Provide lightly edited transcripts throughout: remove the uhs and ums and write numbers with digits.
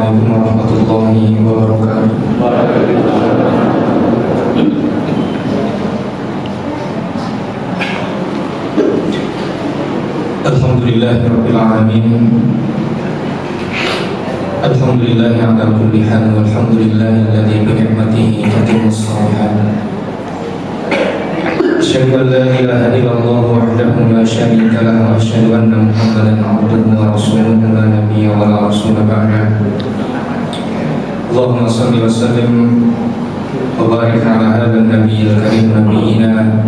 Assalamualaikum warahmatullahi wabarakatuh. Alhamdulillahirabbil alamin. Alhamdulillahi ala kulli hal walhamdulillahilladzi bi ni'matihi tatimmus shalihat. Asyhadu an la ilaha illallah wahdahu la syarika lahu wa asyhadu anna Muhammadan abduhu wa rasuluhu la nabiyya wa la rasula ba'dahu. Allahumma shalli wa sallim wa barik ala hadzal nabiyil karim nabiyyina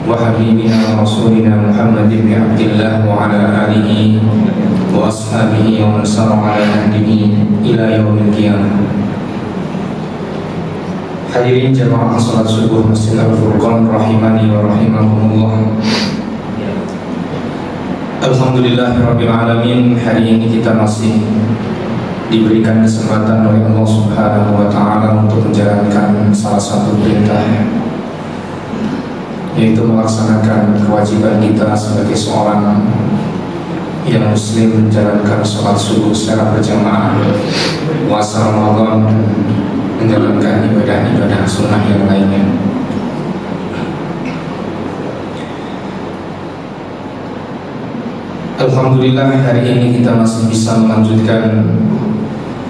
wa habibina wa rasulina Muhammad ibn Abdillah wa ala alihi wa ashabihi wa man sara ala nahjihi ila yaumil qiyamah. Hadirin jamaah salat subuh Masjid Al-Furqan rahimani wa rahimakumullah. Alhamdulillahirabbil alamin. Hari ini kita masih diberikan kesempatan oleh Allah Subhanahu wa taala untuk menjalankan salah satu perintah, yaitu melaksanakan kewajiban kita sebagai seorang yang muslim, menjalankan sholat subuh secara berjamaah, puasa Ramadan, menjalankan ibadah-ibadah sunnah yang lainnya. Alhamdulillah, hari ini kita masih bisa melanjutkan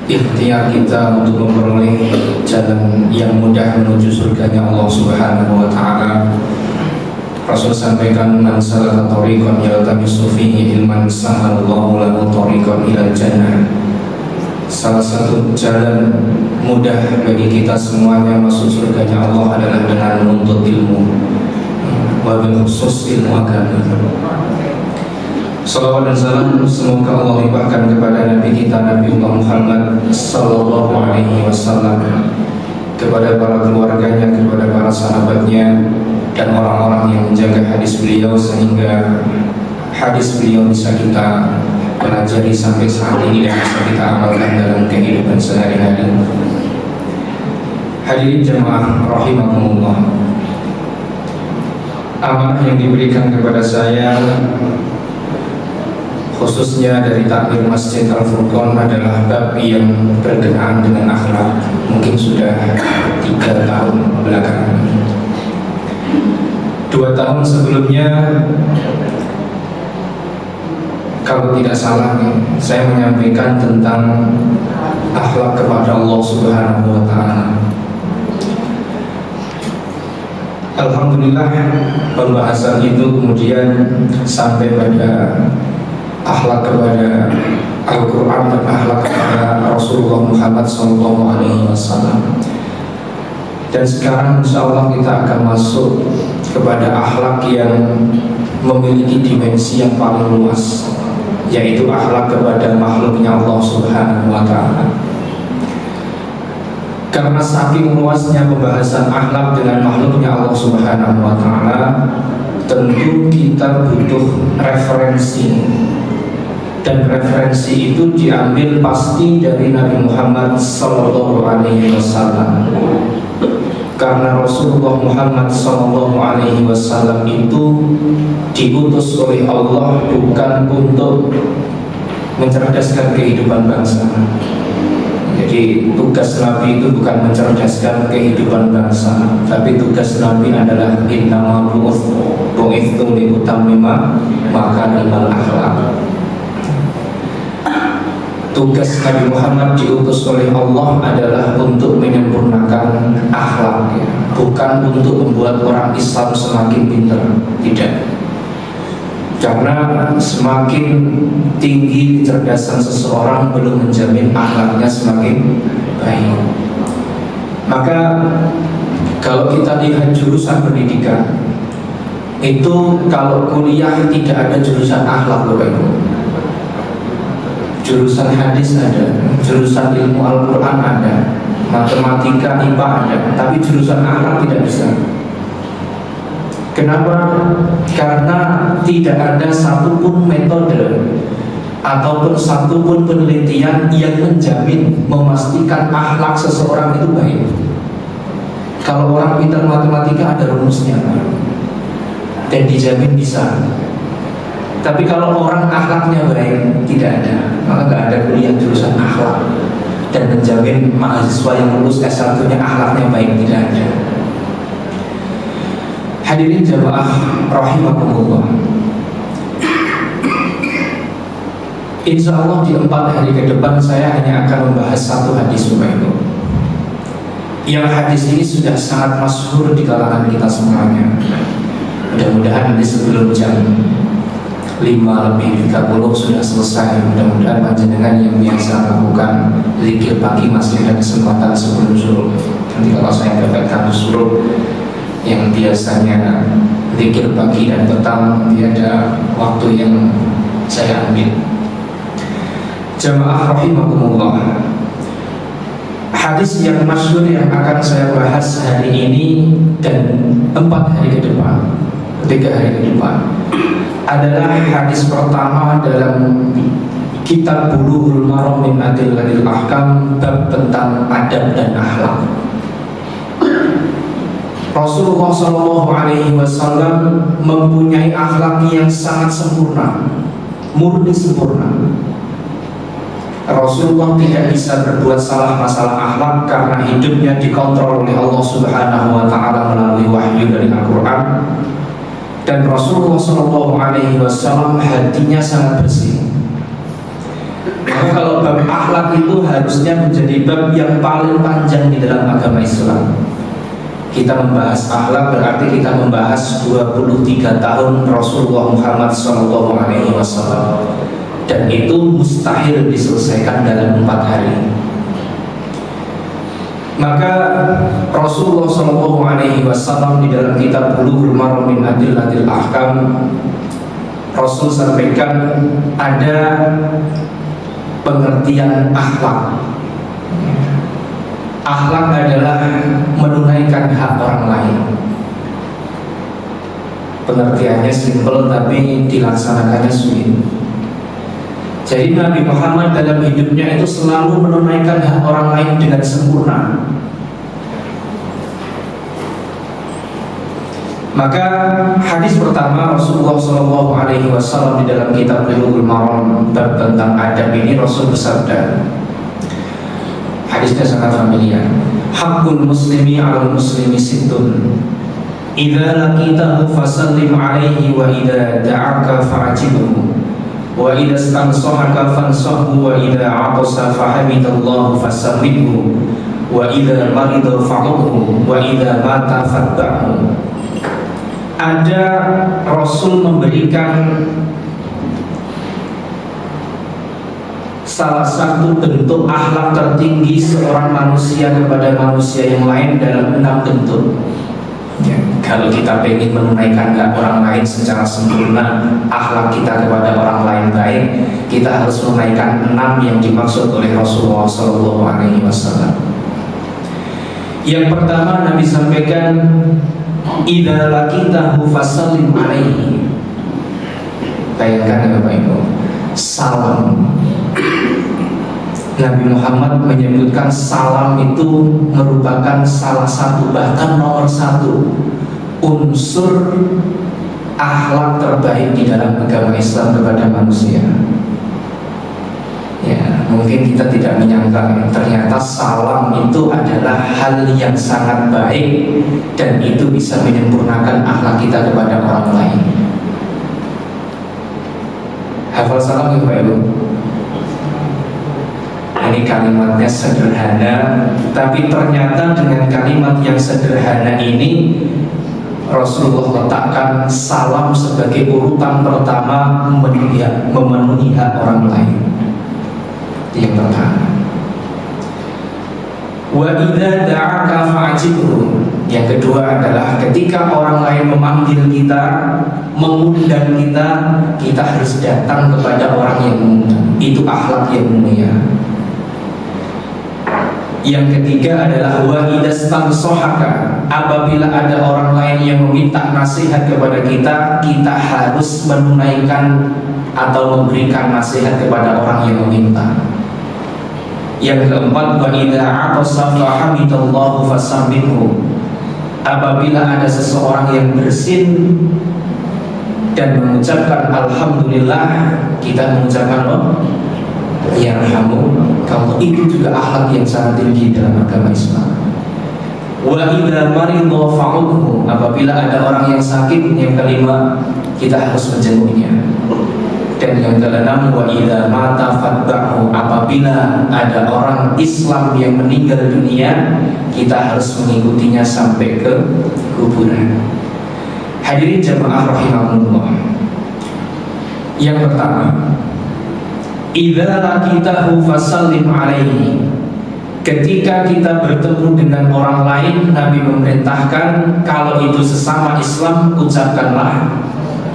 ikhtiar kita untuk memperoleh jalan yang mudah menuju surganya Allah Subhanahu wa taala. Rasul sampaikan, man salaka tariqan yaltamisu fihi ilman sahalallahu lahu tariqan ilal jannah. Salah satu jalan mudah bagi kita semuanya masuk surganya Allah adalah dengan menuntut ilmu, wabil khusus ilmu agama. Salawat dan salam semoga Allah limpahkan kepada Nabi kita Nabi Muhammad sallallahu alaihi wasallam, kepada para keluarganya, kepada para sahabatnya, dan orang-orang yang menjaga hadis beliau sehingga hadis beliau bisa kita pelajari sampai saat ini dan bisa kita amalkan dalam kehidupan sehari-hari. Hadirin jamaah rahimakumullah, amanah yang diberikan kepada saya khususnya dari takmir Masjid Al-Furqan adalah bab yang berkenaan dengan akhlak. Mungkin sudah 3 tahun belakangan, 2 tahun sebelumnya kalau tidak salah saya menyampaikan tentang akhlak kepada Allah Subhanahu wa taala. Alhamdulillah, pembahasan itu kemudian sampai pada akhlak kepada Al-Quran dan akhlak kepada Rasulullah Muhammad SAW. Dan sekarang insya Allah kita akan masuk kepada akhlak yang memiliki dimensi yang paling luas, yaitu akhlak kepada makhluknya Allah Subhanahu wa ta'ala. Karena saking luasnya pembahasan akhlak dengan makhluknya Allah Subhanahu wa ta'ala, tentu kita butuh referensi. Dan referensi itu diambil pasti dari Nabi Muhammad sallallahu alaihi wasallam. Karena Rasulullah Muhammad sallallahu alaihi wasallam itu diutus oleh Allah bukan untuk mencerdaskan kehidupan bangsa. Jadi tugas Nabi itu bukan mencerdaskan kehidupan bangsa, tapi tugas Nabi adalah innama bu'ithtu liutammima makarimal akhlaq. Tugas Nabi Muhammad diutus oleh Allah adalah untuk menyempurnakan akhlak, bukan untuk membuat orang Islam semakin pintar. Tidak. Karena semakin tinggi kecerdasan seseorang belum menjamin akhlaknya semakin baik. Maka kalau kita lihat jurusan pendidikan itu, kalau kuliah tidak ada jurusan akhlak, Bapak Ibu. Jurusan hadis ada, jurusan ilmu Al-Quran ada, matematika, IPA ada, tapi jurusan akhlak tidak bisa. Kenapa? Karena tidak ada satupun metode ataupun satupun penelitian yang menjamin, memastikan akhlak seseorang itu baik. Kalau orang pintar matematika ada rumusnya dan dijamin bisa. Tapi kalau orang akhlaknya baik, tidak ada, maka nggak ada kuliah jurusan akhlak. dan menjamin mahasiswa yang lulus S1-nya akhlaknya baik, tidak ada. Hadirin jamaah rahimakumullah, insya Allah di 4 hari ke depan saya hanya akan membahas satu hadis Humairah. Yang hadis ini sudah sangat masyhur di kalangan kita semuanya. Mudah-mudahan nanti sebelum jam 5:30 sudah selesai. Mudah-mudahan panjenengan yang biasa melakukan zikir pagi masih ada kesempatan sebelum zuhur. Nanti kalau saya dapatkan zuhur yang biasanya zikir pagi dan petang, nanti ada waktu yang saya ambil. Jamaah rahimakumullah, hadis yang masyhur yang akan saya bahas hari ini dan 4 hari ke depan, 3 hari ke depan, adalah hadis pertama dalam kitab Bulughul Maram min Adillatil Ahkam, bab tentang adab dan akhlak. Rasulullah SAW mempunyai akhlak yang sangat sempurna, murni sempurna. Rasulullah tidak bisa berbuat salah masalah akhlak karena hidupnya dikontrol oleh Allah Subhanahu wa Ta'ala melalui wahyu dari Al-Quran. Dan Rasulullah SAW hatinya sangat bersih. Maka kalau bab akhlak itu harusnya menjadi bab yang paling panjang di dalam agama Islam. Kita membahas akhlak berarti kita membahas 23 tahun Rasulullah Muhammad SAW. Dan itu mustahil diselesaikan dalam 4 hari. Maka Rasulullah SAW di dalam kitab Bulughul Maram min Adillatil Ahkam, Rasul sampaikan ada pengertian akhlak. Akhlak adalah menunaikan hak orang lain. Pengertiannya simpel tapi dilaksanakannya sulit. Jadi Nabi Muhammad dalam hidupnya itu selalu menunaikan hak orang lain dengan sempurna. Maka hadis pertama Rasulullah SAW di dalam kitab Bulughul Maram bab tentang adab ini, Rasul bersabda, hadisnya sangat familiar. Haqqul muslimi 'alal muslimi sittun. Idza laqitahu fasallim 'alaihi wa idza da'aka fa'ajibhu. Wa idza stansahaka fansahhu wa idza 'atasa fahamidallahu fasabbihhu wa idza marida fa'udhu wa idza mata fatba'hu. Ada Rasul memberikan salah satu bentuk akhlak tertinggi seorang manusia kepada manusia yang lain dalam 6 bentuk. Ya, kalau kita ingin menunaikan hak orang lain secara sempurna, akhlak kita kepada orang lain baik, kita harus menunaikan 6 yang dimaksud oleh Rasulullah SAW. Yang pertama Nabi sampaikan, idza laqitahu fasallim alaihi. Bayangkan ya Bapak Ibu, salam. Nabi Muhammad menyebutkan salam itu merupakan salah satu, bahkan nomor 1 unsur akhlak terbaik di dalam agama Islam kepada manusia. Ya, mungkin kita tidak menyangka ternyata salam itu adalah hal yang sangat baik dan itu bisa menyempurnakan akhlak kita kepada orang lain. Hafal salam ya Pak Ibu? Ini kalimatnya sederhana, tapi ternyata dengan kalimat yang sederhana ini Rasulullah letakkan salam sebagai urutan pertama memenuhi hak orang lain. Yang pertama. Wa idza da'aka fa'ajibhu. Yang kedua adalah ketika orang lain memanggil kita, mengundang kita, kita harus datang kepada orang yang mengundang. Itu akhlak yang mulia. Yang ketiga adalah wa idastansohaka. Apabila ada orang lain yang meminta nasihat kepada kita, kita harus menunaikan atau memberikan nasihat kepada orang yang meminta. Yang keempat, wa idza 'atasa fahamidallahu fasabbihhu. Apabila ada seseorang yang bersin dan mengucapkan alhamdulillah, kita mengucapkan yarhamukallah. Itu juga akhlak yang sangat tinggi dalam agama Islam. Wa idza marida fa'udhu, apabila ada orang yang sakit, yang kelima kita harus menjenguknya. Dan yang keenam, wa idza mata fatba'hu, apabila ada orang Islam yang meninggal dunia, kita harus mengikutinya sampai ke kuburan. Hadirin jamaah rahimahumullah. Yang pertama, idza laqitahu fasallim alaihi. Ketika kita bertemu dengan orang lain, Nabi memerintahkan kalau itu sesama Islam, ucapkanlah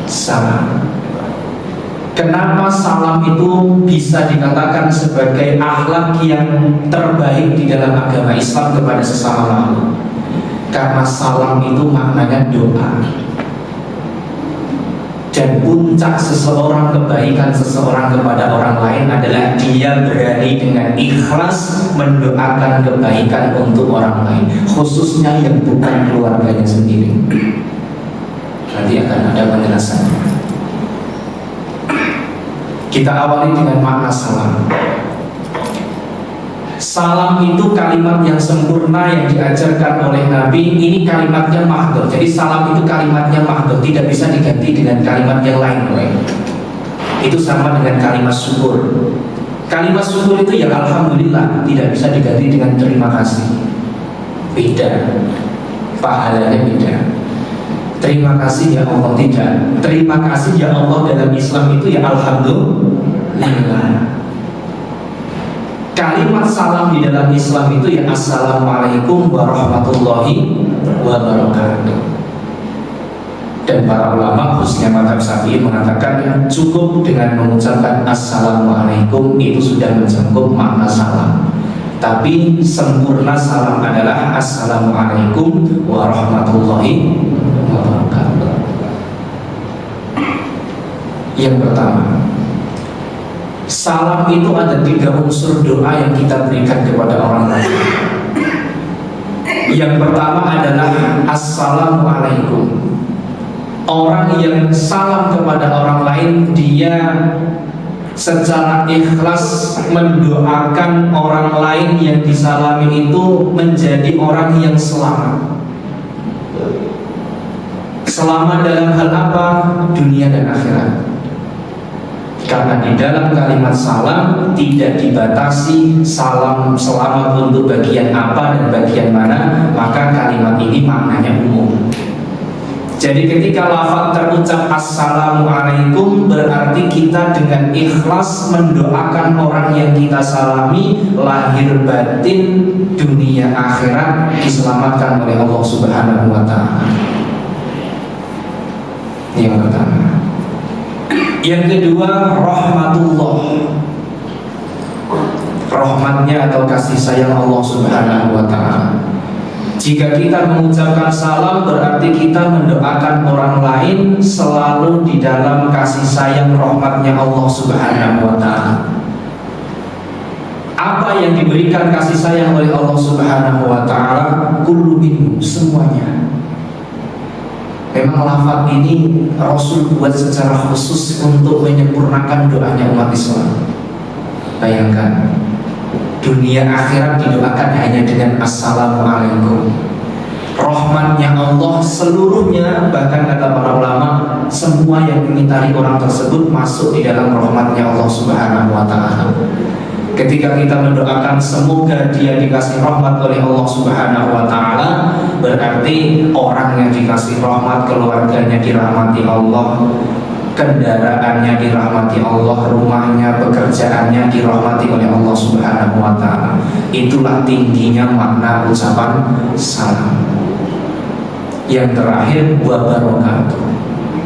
salam. Kenapa salam itu bisa dikatakan sebagai akhlak yang terbaik di dalam agama Islam kepada sesama makhluk? Karena salam itu maknanya doa. Dan puncak seseorang, kebaikan seseorang kepada orang lain adalah dia berani dengan ikhlas mendoakan kebaikan untuk orang lain, khususnya yang bukan keluarganya sendiri. Nanti akan ada penjelasannya. Kita awali dengan makna salam. Salam itu kalimat yang sempurna yang diajarkan oleh Nabi. Ini kalimatnya mahdhur. Jadi salam itu kalimatnya mahdhur, tidak bisa diganti dengan kalimat yang lain. Itu sama dengan kalimat syukur. Kalimat syukur itu ya alhamdulillah, tidak bisa diganti dengan terima kasih. Beda, pahalanya beda. Terima kasih ya Allah, tidak. Terima kasih ya Allah dalam Islam itu ya alhamdulillah. Kalimat salam di dalam Islam itu ya assalamualaikum warahmatullahi wabarakatuh. Dan para ulama khususnya mazhab Syafi'i mengatakan cukup dengan mengucapkan assalamualaikum itu sudah mencakup makna salam. Tapi sempurna salam adalah assalamualaikum warahmatullahi wabarakatuh. Yang pertama, salam itu ada 3 unsur doa yang kita berikan kepada orang lain. Yang pertama adalah assalamualaikum. Orang yang salam kepada orang lain, dia secara ikhlas mendoakan orang lain yang disalami itu menjadi orang yang selamat. Selamat dalam hal apa? Dunia dan akhirat. Karena di dalam kalimat salam tidak dibatasi salam selamat untuk bagian apa dan bagian mana, maka kalimat ini maknanya umum. Jadi ketika lafaz terucap assalamualaikum, berarti kita dengan ikhlas mendoakan orang yang kita salami lahir batin dunia akhirat diselamatkan oleh Allah Subhanahu wa taala. Yang pertama. Yang kedua, rahmatullah. Rahmatnya atau kasih sayang Allah Subhanahu wa ta'ala. Jika kita mengucapkan salam, berarti kita mendoakan orang lain selalu di dalam kasih sayang rahmatnya Allah Subhanahu wa ta'ala. Apa yang diberikan kasih sayang oleh Allah Subhanahu wa ta'ala? Kullu minhu, semuanya. Memang lafaz ini Rasul buat secara khusus untuk menyempurnakan doanya umat Islam. Bayangkan, dunia akhirat didoakan hanya dengan assalamualaikum. Rahmatnya Allah seluruhnya, bahkan kata para ulama, semua yang mengitari orang tersebut masuk di dalam rahmatnya Allah Subhanahu wa ta'ala. Ketika kita mendoakan semoga dia dikasih rahmat oleh Allah Subhanahu wa ta'ala, berarti orang yang dikasih rahmat, keluarganya dirahmati Allah, kendaraannya dirahmati Allah, rumahnya, pekerjaannya dirahmati oleh Allah Subhanahu wa ta'ala. Itulah tingginya makna ucapan salam. Yang terakhir, wa barakatuh.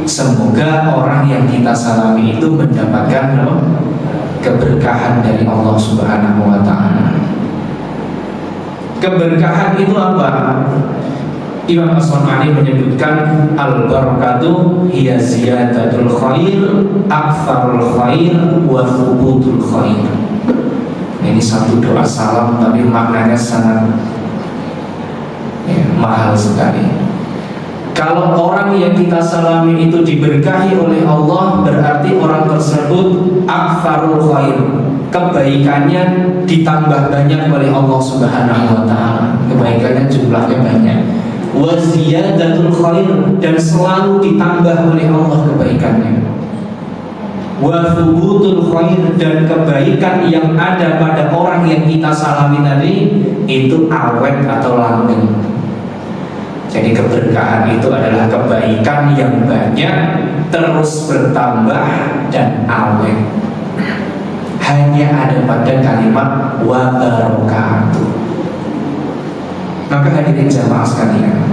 Semoga orang yang kita salami itu mendapatkan keberkahan dari Allah Subhanahu wa ta'ala. Keberkahan itu apa? Imam As-San'ani menyebutkan al-barakatuh hiya ziyadatul khair, aktsarul khair, wa thubutul khair. Ini satu doa salam tapi maknanya sangat mahal sekali. Kalau orang yang kita salami itu diberkahi oleh Allah, berarti orang tersebut aktsarul khair, kebaikannya ditambah banyak oleh Allah Subhanahu wa taala. Kebaikannya jumlahnya banyak. Wa ziyadatul khair, dan selalu ditambah oleh Allah kebaikannya. Wa thubutul khair, dan kebaikan yang ada pada orang yang kita salami tadi itu awet atau langgeng. Jadi keberkahan itu adalah kebaikan yang banyak, terus bertambah dan awet. Hanya ada pada kalimat wa barakatuh. Maka hadirin jamaah sekalian,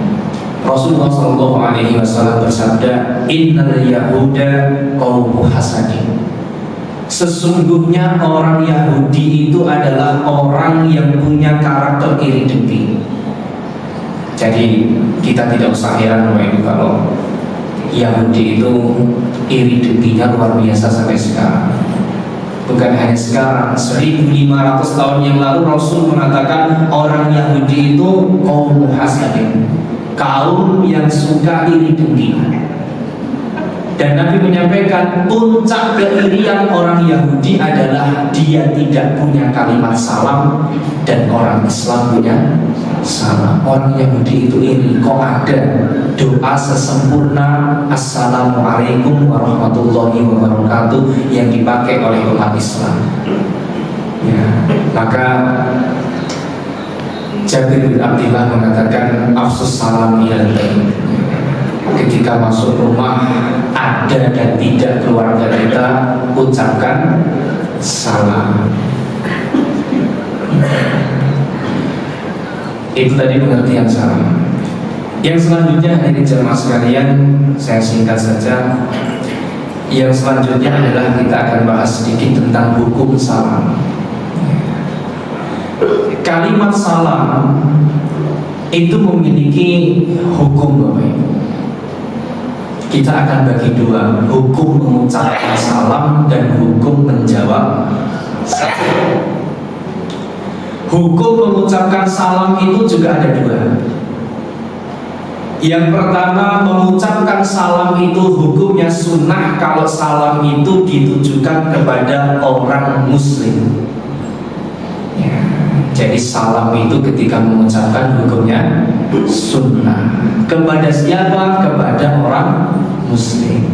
Rasulullah SAW bersabda, Innal Yahuda qaumu hasadin. Sesungguhnya orang Yahudi itu adalah orang yang punya karakter iri dengki. Jadi kita tidak usah heran kalau Yahudi itu iri dengkinya luar biasa sampai sekarang. Bukan hanya sekarang, 1500 tahun yang lalu Rasul mengatakan orang Yahudi itu kaum hasadin, kaum yang suka iri dengki. Dan Nabi menyampaikan puncak keirian orang Yahudi adalah dia tidak punya kalimat salam dan orang Islam punya salam. Orang Yahudi itu iri, kok ada doa sesempurna Assalamualaikum warahmatullahi wabarakatuh yang dipakai oleh umat Islam. Ya, maka Jabir bin Abdillah mengatakan afsus salam ilal bait. Ketika masuk rumah ada dan tidak keluarga kita, ucapkan salam. Itu tadi pengertian salam. Yang selanjutnya hadirin jamaah sekalian, saya singkat saja. Yang selanjutnya adalah kita akan bahas sedikit tentang hukum salam. Kalimat salam itu memiliki hukum Bapak Ibu. Kita akan bagi dua, hukum mengucapkan salam dan hukum menjawab salam. Hukum mengucapkan salam itu juga ada dua. Yang pertama, mengucapkan salam itu hukumnya sunnah kalau salam itu ditujukan kepada orang muslim. Ya, jadi salam itu ketika mengucapkan hukumnya sunnah. Kepada siapa? Kepada orang muslim.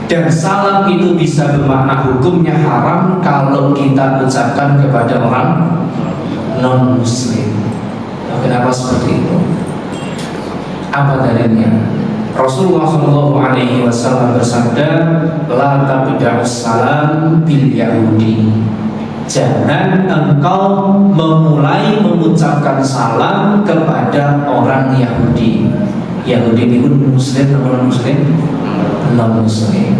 Dan salam itu bisa bermakna hukumnya haram kalau kita ucapkan kepada orang non muslim. Kenapa seperti itu? Apa dalilnya? Rasulullah SAW bersabda, la tabda'us salam bil yahudi. Jangan engkau memulai mengucapkan salam kepada orang Yahudi. Yahudi itu muslim atau non muslim? Non muslim.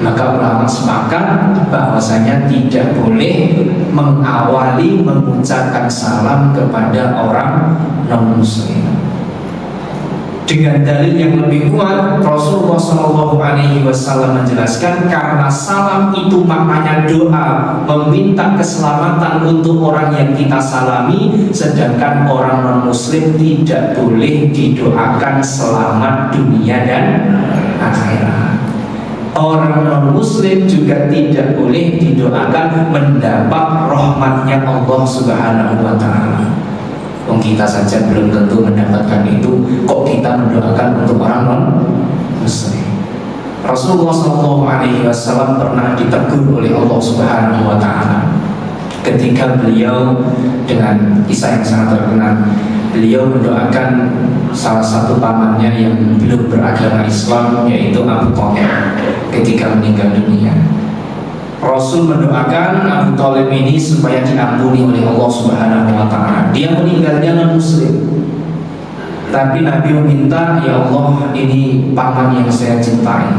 Maka ulama sepakat bahwasanya tidak boleh mengawali mengucapkan salam kepada orang non muslim. Dengan dalil yang lebih kuat, Rasulullah SAW menjelaskan karena salam itu maknanya doa, meminta keselamatan untuk orang yang kita salami, sedangkan orang non-muslim tidak boleh didoakan selamat dunia dan akhirat. Orang non-muslim juga tidak boleh didoakan mendapat rahmatnya Allah Subhanahu wa ta'ala. Kita saja belum tentu mendapatkan itu, kok kita mendoakan untuk orang non-muslim. Rasulullah SAW pernah ditegur oleh Allah Subhanahu wa ta'ala ketika beliau, dengan kisah yang sangat terkenal, beliau mendoakan salah satu pamannya yang belum beragama Islam, yaitu Abu Thalib, ketika meninggal dunia. Rasul mendoakan Abu Thalib ini supaya diampuni oleh Allah Subhanahu wa ta'ala. Dia meninggalnya non-muslim, tapi Nabi meminta, ya Allah, ini paman yang saya cintai,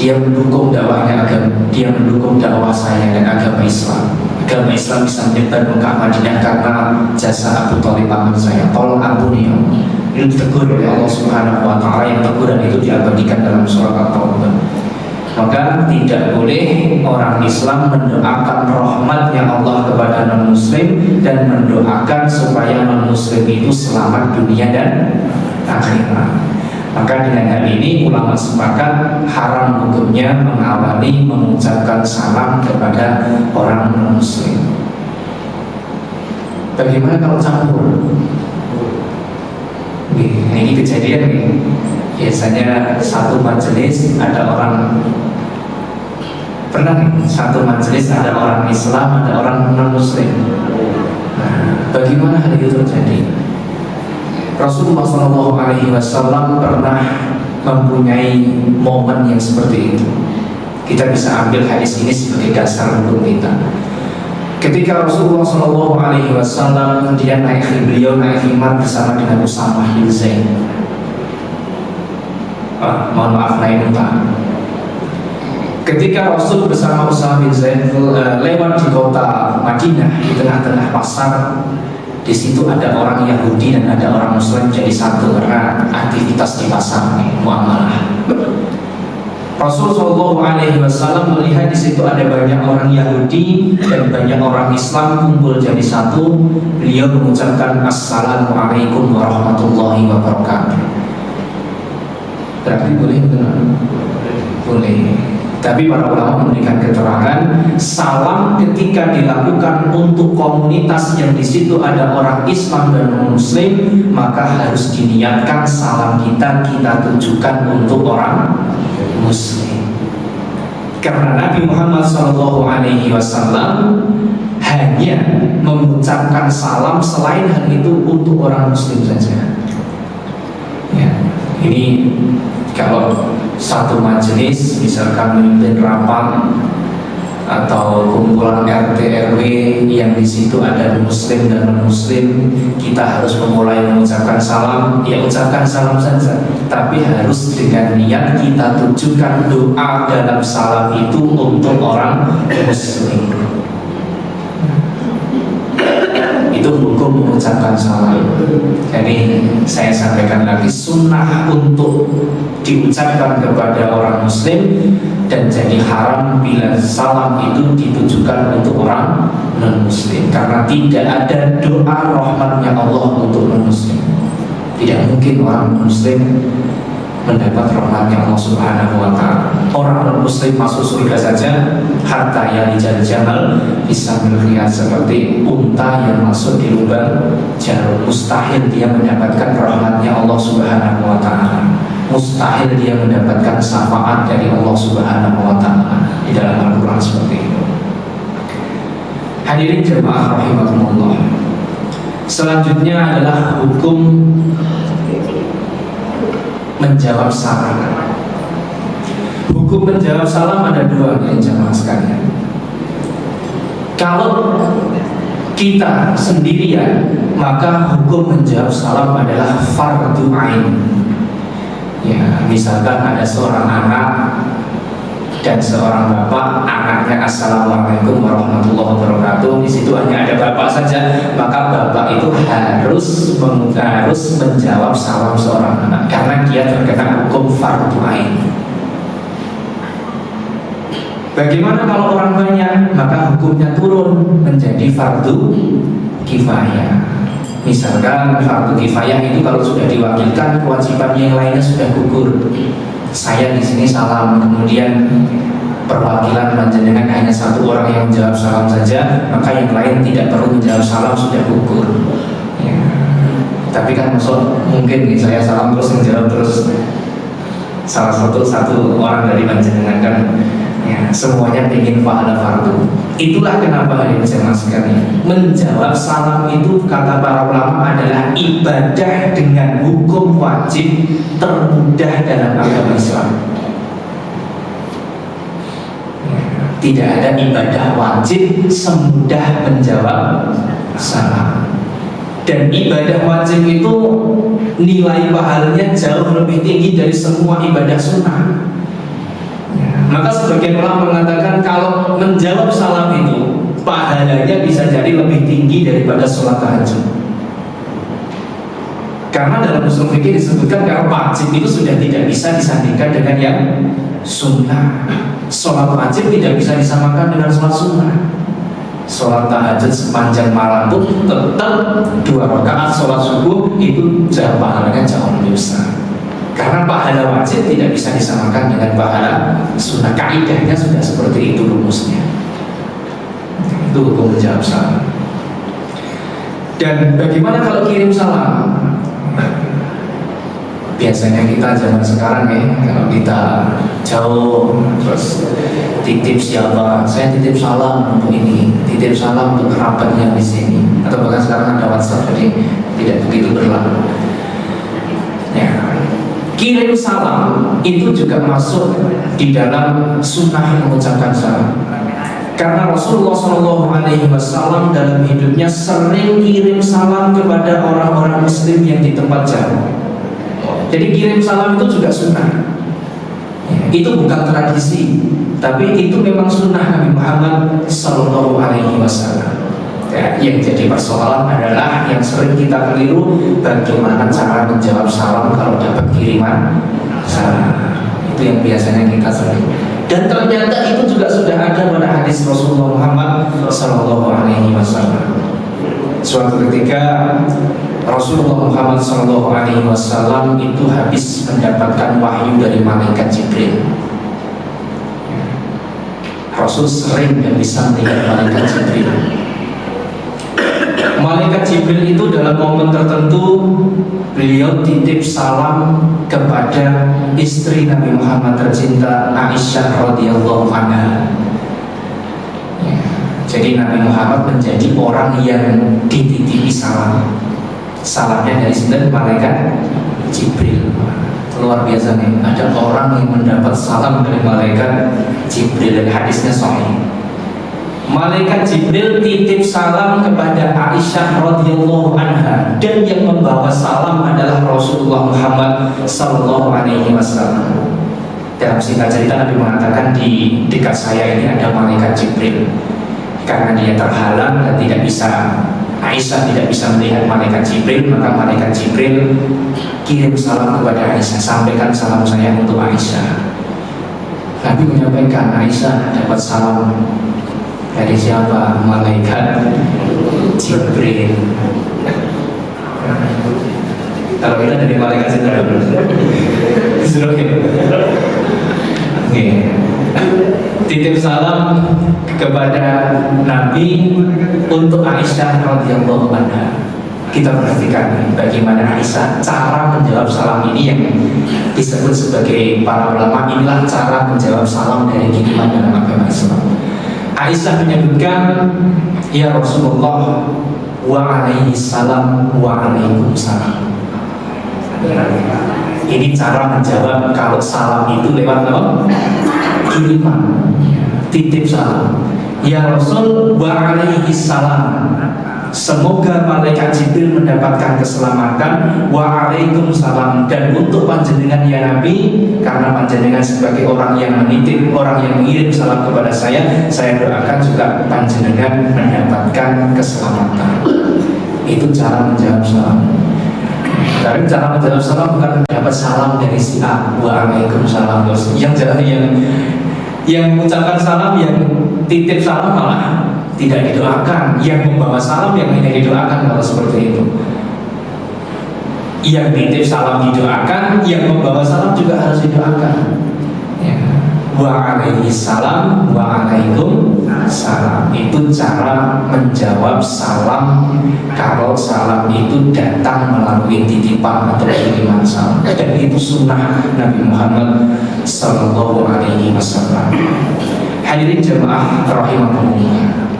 dia mendukung dakwahnya agama, dia mendukung dakwah saya dan agama Islam. Agama Islam bisa menyebar Mekah Madinah karena jasa Abu Thalib paman saya. Tolong ampuni ya Allah. Ini ditegur oleh Allah Subhanahu wa ta'ala, yang teguran itu diabadikan dalam surat At-Taubah. Maka tidak boleh orang Islam mendoakan rahmatnya Allah kepada non-muslim dan mendoakan supaya non-muslim itu selamat dunia dan akhirat. Maka dengan hal ini ulama sepakat haram hukumnya mengawali mengucapkan salam kepada orang non-muslim. Bagaimana kalau campur? Ini kejadian nih. Biasanya satu majelis ada orang, pernah nih, satu majelis ada orang Islam, ada orang non-muslim. Nah, bagaimana hal itu terjadi? Rasulullah SAW pernah mempunyai momen yang seperti itu. Kita bisa ambil hadis ini sebagai dasar untuk kita. Ketika Rasulullah SAW beliau naik mimbar bersama dengan Usamah bin Zaid. Mohon maaf, naik unta. Ketika Rasul bersama Usamah bin Zaid lewat di kota Madinah, di tengah-tengah pasar, di situ ada orang Yahudi dan ada orang Muslim jadi satu karena aktivitas di pasar nih, muamalah. Rasulullah SAW melihat di situ ada banyak orang Yahudi dan banyak orang Islam kumpul jadi satu. Beliau mengucapkan Assalamualaikum warahmatullahi wabarakatuh. Berarti boleh benar? Boleh. Tapi para ulama memberikan keterangan salam ketika dilakukan untuk komunitas yang di situ ada orang Islam dan non-Muslim, maka harus diniatkan salam kita tujukan untuk orang Muslim. Karena Nabi Muhammad SAW hanya mengucapkan salam selain hal itu untuk orang Muslim saja. Ya, ini kalau satu majelis misalkan memimpin rapat atau kumpulan RT RW yang di situ ada Muslim dan non-Muslim, kita harus memulai mengucapkan salam. Ya, ucapkan salam saja, tapi harus dengan niat kita tujukan doa dalam salam itu untuk orang Muslim. Itu hukum mengucapkan salam. Jadi saya sampaikan lagi, sunnah untuk diucapkan kepada orang Muslim dan jadi haram bila salam itu ditujukan untuk orang non-Muslim, karena tidak ada doa rahmatnya Allah untuk non-Muslim. Tidak mungkin orang Muslim mendapat rahmatnya Allah Subhanahu wa Ta'ala. Orang non-Muslim masuk surga saja hatta yang jamal bisa melihat seperti unta yang masuk di lubang jarum. Mustahil dia mendapatkan rahmatnya Allah Subhanahu wa Ta'ala. Mustahil dia mendapatkan syafaat dari Allah Subhanahu wa Ta'ala. Di dalam Al-Quran seperti itu. Hadirin jemaah rahimakumullah. Selanjutnya adalah hukum menjawab salam. Hukum menjawab salam ada dua ya jemaah sekalian. Kalau kita sendirian, maka hukum menjawab salam adalah fardu ain. Ya, misalkan ada seorang anak dan seorang bapak, anaknya Assalamualaikum warahmatullahi wabarakatuh, di situ hanya ada bapak saja, maka bapak itu harus menjawab salam seorang anak karena dia terkena hukum fardu ain. Bagaimana kalau orang banyak? Maka hukumnya turun menjadi fardu kifayah. Misalkan fardu kifayah itu kalau sudah diwakilkan, kewajibannya yang lainnya sudah gugur. Saya di sini salam, kemudian perwakilan panjenengan hanya satu orang yang menjawab salam saja, maka yang lain tidak perlu menjawab salam, sudah gugur. Ya. Tapi kan maksud mungkin nih, saya salam terus menjawab terus salah satu orang dari panjenengan kan, ya, semuanya ingin pahala fardu. Itulah kenapa hadirin jemaah sekalian, menjawab salam itu kata para ulama adalah ibadah dengan hukum wajib termudah dalam agama Islam. Tidak ada ibadah wajib semudah menjawab salam. Dan ibadah wajib itu nilai pahalanya jauh lebih tinggi dari semua ibadah sunnah. Maka sebagian ulama mengatakan kalau menjawab salam itu pahalanya bisa jadi lebih tinggi daripada sholat tahajud. Karena dalam usul fikih disebutkan kalau wajib itu sudah tidak bisa disandingkan dengan yang sunnah. Sholat wajib tidak bisa disamakan dengan sholat sunnah. Sholat tahajud sepanjang malam pun tetap 2 rakaat sholat subuh itu pahalanya jauh lebih besar. Karena pahala wajib tidak bisa disamakan dengan pahala sunnah. Kaidahnya sudah seperti itu rumusnya. Itu hukum menjawab salam. Dan bagaimana kalau kirim salam? Biasanya kita zaman sekarang ya, kalau kita jauh terus titip siapa, saya titip salam untuk ini, titip salam untuk kerabatnya di sini, atau bahkan sekarang ada WhatsApp, jadi tidak begitu berlaku. Ya. Kirim salam itu juga masuk di dalam sunnah mengucapkan salam. Karena Rasulullah SAW dalam hidupnya sering kirim salam kepada orang-orang Muslim yang di tempat jauh. Jadi kirim salam itu juga sunnah. Itu bukan tradisi, tapi itu memang sunnah Nabi Muhammad SAW. Ya, yang jadi persoalan adalah yang sering kita keliru, bagaimana cara menjawab salam kalau dapat kiriman salam. Itu yang biasanya kita sering. Dan ternyata itu juga sudah ada pada hadis Rasulullah Muhammad SAW. Suatu ketika Rasulullah Muhammad SAW itu habis mendapatkan wahyu dari malaikat Jibril. Rasul sering dan bisa melihat malaikat Jibril. Malaikat Jibril itu dalam momen tertentu beliau titip salam kepada istri Nabi Muhammad tercinta Aisyah radhiyallahu anha. Jadi Nabi Muhammad menjadi orang yang dititipi salam. Salamnya dari sinten? Malaikat Jibril. Luar biasa nih, ada orang yang mendapat salam dari malaikat Jibril, dan hadisnya sahih. Malaikat Jibril titip salam kepada Aisyah radhiyallahu anha, dan yang membawa salam adalah Rasulullah Muhammad sallallahu alaihi wasallam. Dalam singkat cerita Nabi mengatakan, di dekat saya ini ada malaikat Jibril. Karena dia terhalang dan tidak bisa, Aisyah tidak bisa melihat malaikat Jibril, maka malaikat Jibril kirim salam kepada Aisyah, sampaikan salam saya untuk Aisyah. Nabi menyampaikan, Aisyah dapat salam dari siapa? Malaikat Jibril. Kalau kita dari malaikat Jibril, titip salam kepada Nabi untuk Aisyah radhiyallahu anha. Kita perhatikan bagaimana Aisyah cara menjawab salam ini yang disebut sebagai para ulama, inilah cara menjawab salam dari kiriman dalam agama Islam. Aisyah menyebutkan, ya Rasulullah, wa alaihi salam wa alaikum salam. Ini cara menjawab kalau salam itu lewat apa? Kiriman, titip salam. Ya Rasul, wa alaihi salam, semoga malaikat Jibril mendapatkan keselamatan. Wa alaikum salam, dan untuk panjenengan ya Nabi, karena panjenengan sebagai orang yang menitip, orang yang mengirim salam kepada saya doakan juga panjenengan mendapatkan keselamatan. Itu cara menjawab salam. Tapi cara menjawab salam bukan dapat salam dari si A, waalaikumsalam. Yang mengucapkan salam, yang titip salam malah tidak didoakan. Yang membawa salam yang hanya didoakan, kalau seperti itu. Yang titip salam didoakan, yang membawa salam juga harus didoakan. Ya. Waalaikumsalam, waalaikumsalam. Itu cara menjawab salam kalau salam itu datang melalui titipan atau kiriman salam. Dan itu sunnah Nabi Muhammad sallallahu alaihi wasallam. Hadirin jemaah rahimakumullah.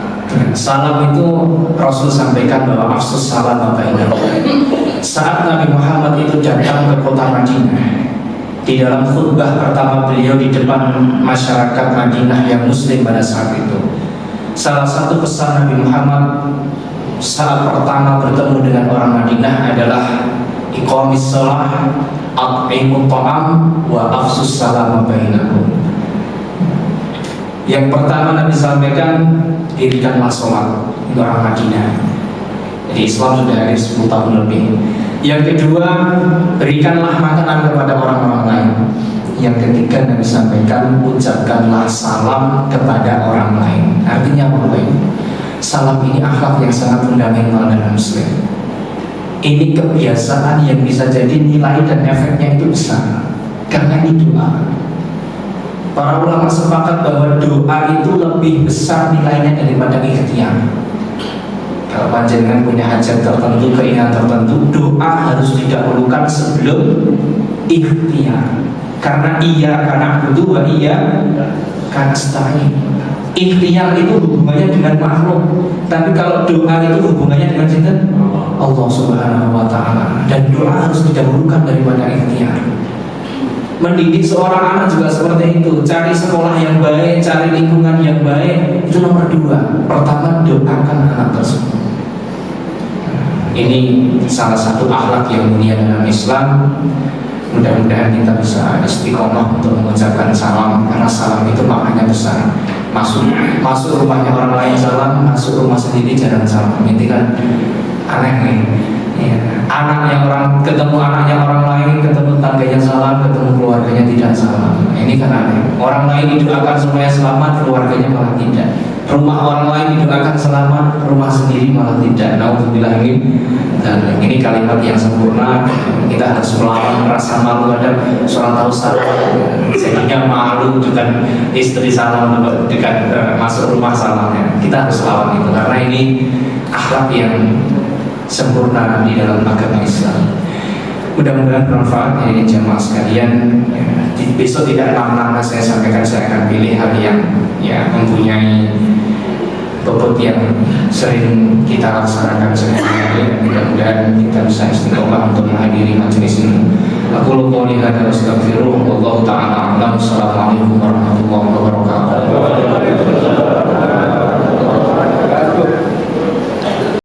Salam itu Rasul sampaikan bahwa afsus salam bainakum. Saat Nabi Muhammad itu datang ke kota Madinah, di dalam khutbah pertama beliau di depan masyarakat Madinah yang muslim pada saat itu, salah satu pesan Nabi Muhammad saat pertama bertemu dengan orang Madinah adalah iqamis shalah, at'imut ta'am, wa afsus salam bainakum. Yang pertama Nabi sampaikan, dirikanlah sholat untuk orang Madinah. Jadi Islam sudah ada 10 tahun lebih. Yang kedua, berikanlah makanan kepada orang-orang lain. Yang ketiga Nabi sampaikan, ucapkanlah salam kepada orang lain. Artinya apa? Salam ini akhlak yang sangat fundamental dalam Muslim. Ini kebiasaan yang bisa jadi nilai dan efeknya itu besar. Karena ini doa. Para ulama sepakat bahwa doa itu lebih besar nilainya daripada ikhtiar. Kalau panjenengan punya hajat tertentu, keinginan tertentu, doa harus didahulukan sebelum ikhtiar. Karena iya karena butuh wa iya karena stain. Ikhtiar itu hubungannya dengan makhluk, tapi kalau doa itu hubungannya dengan cinta Allah Subhanahu wa Ta'ala. Dan doa harus didahulukan daripada ikhtiar. Mendidik seorang anak juga seperti itu. Cari sekolah yang baik, cari lingkungan yang baik, itu nomor 2. Pertama, doakan anak tersebut. Ini salah satu akhlak yang mulia dalam Islam. Mudah-mudahan kita bisa istiqomah untuk mengucapkan salam, karena salam itu maknanya besar. Masuk rumahnya orang lain salam, masuk rumah sendiri jarang salam. Ini kan aneh nih. Ya. Ketemu anaknya orang lain, ketemu tangganya salam, ketemu keluarganya tidak salam. Ini kan aneh. Orang lain didoakan supaya selamat, keluarganya malah tidak. Rumah orang lain didoakan selamat, rumah sendiri malah tidak. Nauzubillah dan ini kalimat yang sempurna. Kita harus melawan rasa malu ada sholat tahu salam, sehingga malu dengan istri salam dekat masuk rumah salamnya. Kita harus lawan itu karena ini akhlak yang sempurna di dalam agama Islam. Mudah-mudahan bermanfaat ya jamaah sekalian. Besok tidak lama-lama saya sampaikan, saya akan pilih hal yang mempunyai bobot yang sering kita laksanakan sehari-hari. Mudah-mudahan kita bisa istiqomah untuk menghadiri majelis ini. Aku lupa lihat dan astagfirullah. Wallahu ta'ala a'lam. Assalamualaikum warahmatullahi wabarakatuh.